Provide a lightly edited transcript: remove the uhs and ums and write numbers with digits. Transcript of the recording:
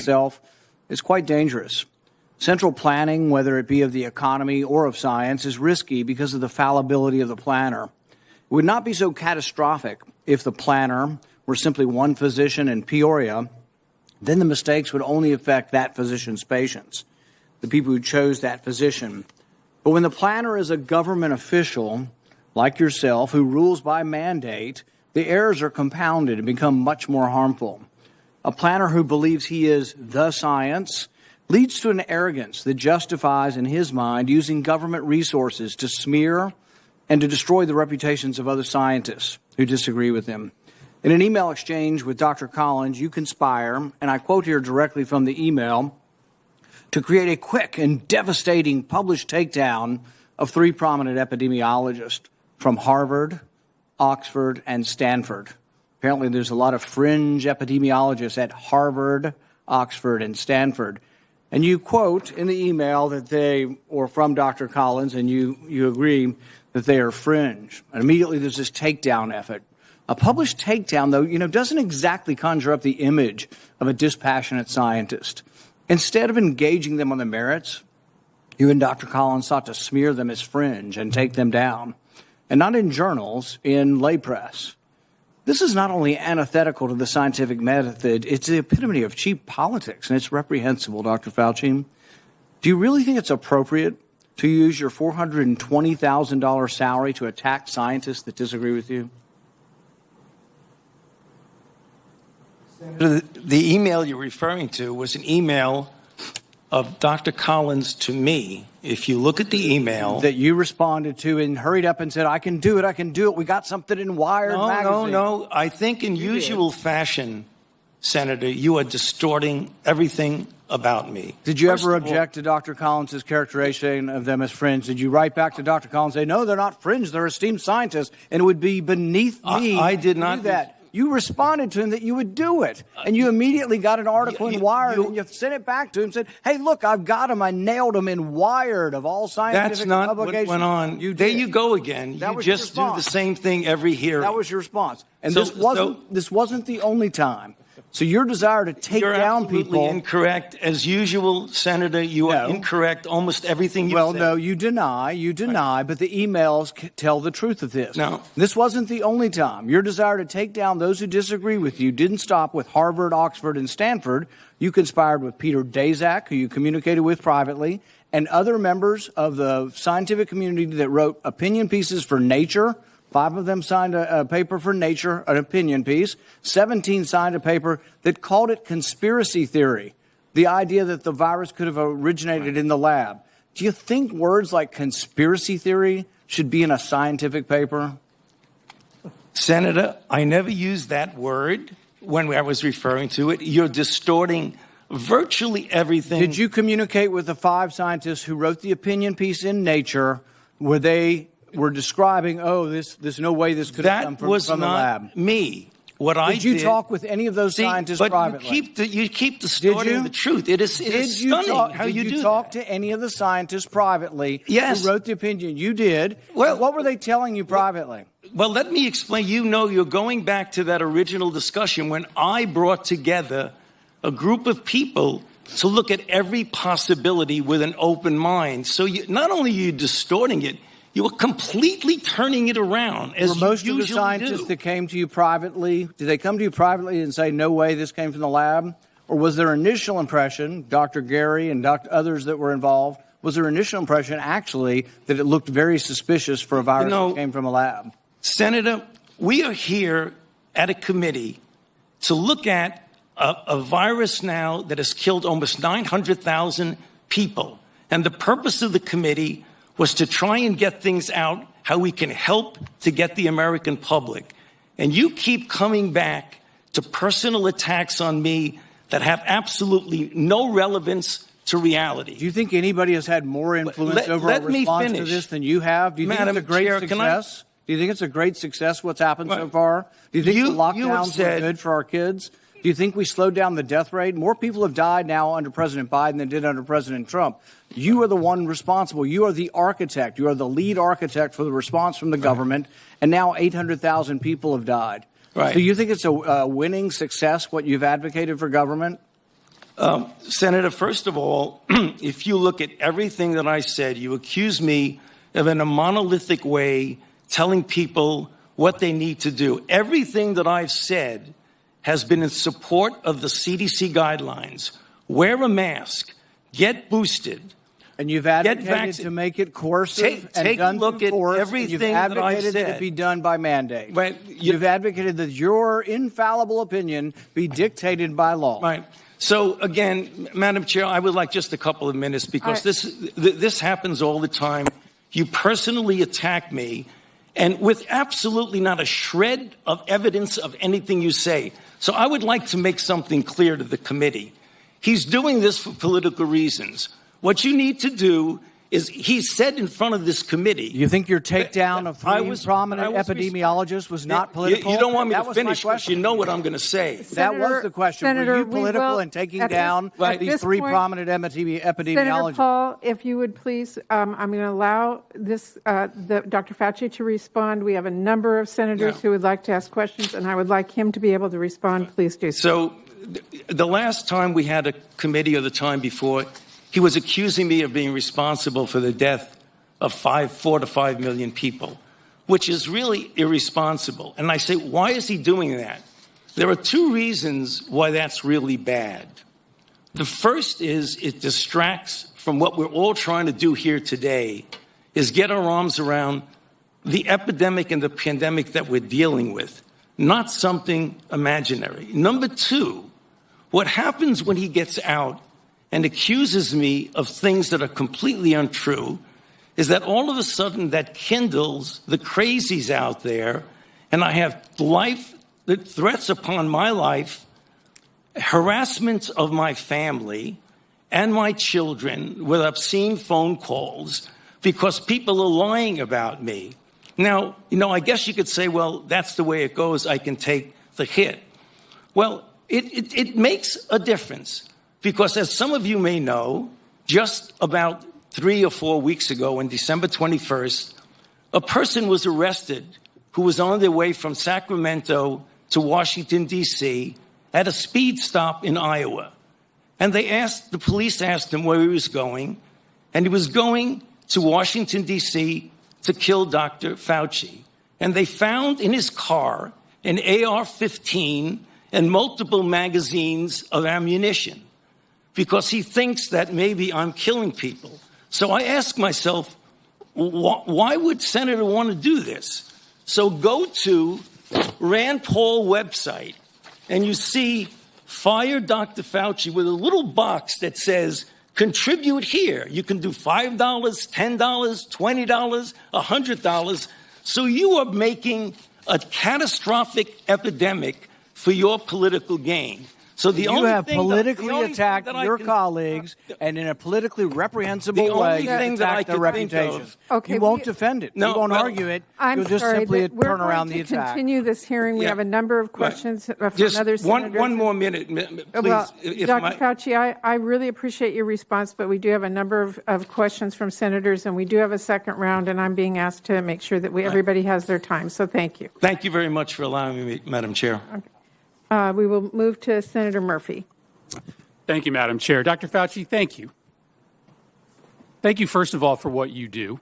itself is quite dangerous. Central planning, whether it be of the economy or of science, is risky because of the fallibility of the planner. It would not be so catastrophic if the planner were simply one physician in Peoria. Then the mistakes would only affect that physician's patients, the people who chose that physician. But when the planner is a government official, like yourself, who rules by mandate, the errors are compounded and become much more harmful. A planner who believes he is the science leads to an arrogance that justifies, in his mind, using government resources to smear and to destroy the reputations of other scientists who disagree with him. In an email exchange with Dr. Collins, you conspire, and I quote here directly from the email, to create a quick and devastating published takedown of three prominent epidemiologists from Harvard, Oxford, and Stanford. Apparently there's a lot of fringe epidemiologists at Harvard, Oxford, and Stanford. And you quote in the email that they, or from Dr. Collins, and you agree that they are fringe. And immediately there's this takedown effort. A published takedown, though, doesn't exactly conjure up the image of a dispassionate scientist. Instead of engaging them on the merits, you and Dr. Collins sought to smear them as fringe and take them down. And not in journals, in lay press. This is not only antithetical to the scientific method, it's the epitome of cheap politics, and it's reprehensible, Dr. Fauci. Do you really think it's appropriate to use your $420,000 salary to attack scientists that disagree with you? The email you're referring to was an email of Dr. Collins to me. If you look at the email that you responded to and hurried up and said, I can do it. We got something in Wired magazine. No. I think in usual fashion, Senator, you are distorting everything about me. Did you ever object to Dr. Collins' characterization of them as fringe? Did you write back to Dr. Collins and say, no, they're not fringe, they're esteemed scientists, and it would be beneath me I did not do that? You responded to him that you would do it. And you immediately got an article in Wired and you sent it back to him and said, hey, look, I've got him. I nailed him in Wired of all scientific publications. That's not what went on. There you go again. You just do the same thing every hearing. That was your response. And this wasn't the only time. So your desire to take down people... You're absolutely incorrect. As usual, Senator, you are incorrect. Almost everything you said. Well, no, you deny, but the emails tell the truth of this. No. This wasn't the only time. Your desire to take down those who disagree with you didn't stop with Harvard, Oxford, and Stanford. You conspired with Peter Daszak, who you communicated with privately, and other members of the scientific community that wrote opinion pieces for Nature. 5 of them signed a paper for Nature, an opinion piece. 17 signed a paper that called it conspiracy theory, the idea that the virus could have originated in the lab. Do you think words like conspiracy theory should be in a scientific paper? Senator, I never used that word when I was referring to it. You're distorting virtually everything. Did you communicate with the 5 scientists who wrote the opinion piece in Nature where they were describing, there's no way this could have come from the lab? That was not me. Did you talk with any of those scientists privately? You keep distorting the truth. It is stunning how you do that. Did you talk to any of the scientists privately who wrote the opinion? You did. Well, what were they telling you privately? Well, let me explain. You're going back to that original discussion when I brought together a group of people to look at every possibility with an open mind. So not only are you distorting it, you were completely turning it around, as you usually do. Were most of the scientists that came to you privately, did they come to you privately and say, no way, this came from the lab? Or was their initial impression, Dr. Gary and others that were involved, was their initial impression actually that it looked very suspicious for a virus that came from a lab? Senator, we are here at a committee to look at a virus now that has killed almost 900,000 people. And the purpose of the committee was to try and get things out, how we can help to get the American public. And you keep coming back to personal attacks on me that have absolutely no relevance to reality. Do you think anybody has had more influence over our response to this than you have? Do you think it's a great success? Do you think it's a great success what's happened so far? Do you think the lockdowns were good for our kids? Do you think we slowed down the death rate? More people have died now under President Biden than did under President Trump. You are the one responsible. You are the architect. You are the lead architect for the response from the government. And now 800,000 people have died. Right. So you think it's a winning success, what you've advocated for government? Senator, first of all, if you look at everything that I said, you accuse me of in a monolithic way telling people what they need to do. Everything that I've said has been in support of the CDC guidelines. Wear a mask, get boosted. And you've advocated to make it coercive take done a look at force, everything you've that I've advocated said. that it be done by mandate. Right. You've advocated that your infallible opinion be dictated by law. Right. So, again, Madam Chair, I would like just a couple of minutes because this happens all the time. You personally attack me, and with absolutely not a shred of evidence of anything you say. So I would like to make something clear to the committee. He's doing this for political reasons. What you need to do is, he said in front of this committee. You think your takedown of three prominent epidemiologists was not political? You don't want me to finish because you know what I'm going to say. That was the question. Senator, were you political in taking down these three prominent epidemiologists? Senator Paul, if you would please, I'm going to allow this, Dr. Fauci to respond. We have a number of senators who would like to ask questions, and I would like him to be able to respond. Please do so. So the last time we had a committee, or the time before, he was accusing me of being responsible for the death of 4 to 5 million people, which is really irresponsible. And I say, why is he doing that? There are two reasons why that's really bad. The first is it distracts from what we're all trying to do here today, is get our arms around the epidemic and the pandemic that we're dealing with, not something imaginary. Number two, what happens when he gets out and accuses me of things that are completely untrue is that all of a sudden that kindles the crazies out there, and I have threats upon my life, harassment of my family and my children with obscene phone calls because people are lying about me. Now, I guess you could say, well, that's the way it goes. I can take the hit. Well, it makes a difference. Because as some of you may know, just about 3 or 4 weeks ago, on December 21st, a person was arrested who was on their way from Sacramento to Washington, D.C., at a speed stop in Iowa. And the police asked him where he was going, and he was going to Washington, D.C. to kill Dr. Fauci. And they found in his car an AR-15 and multiple magazines of ammunition, because he thinks that maybe I'm killing people. So I ask myself, why would Senator want to do this? So go to Rand Paul website, and you see Fire Dr. Fauci with a little box that says, contribute here. You can do $5, $10, $20, $100. So you are making a catastrophic epidemic for your political gain. So you have politically attacked your colleagues and in a politically reprehensible way attacked their reputations. Okay, you won't defend it. You won't argue it. You'll just simply turn around the attack. We're going to continue this hearing. We have a number of questions from other senators. One more minute, please. Well, Dr. Fauci, I really appreciate your response, but we do have a number of questions from senators, and we do have a second round, and I'm being asked to make sure that everybody has their time. So thank you. Thank you very much for allowing me, Madam Chair. Okay. We will move to Senator Murphy. Thank you, Madam Chair. Dr. Fauci, thank you. Thank you, first of all, for what you do.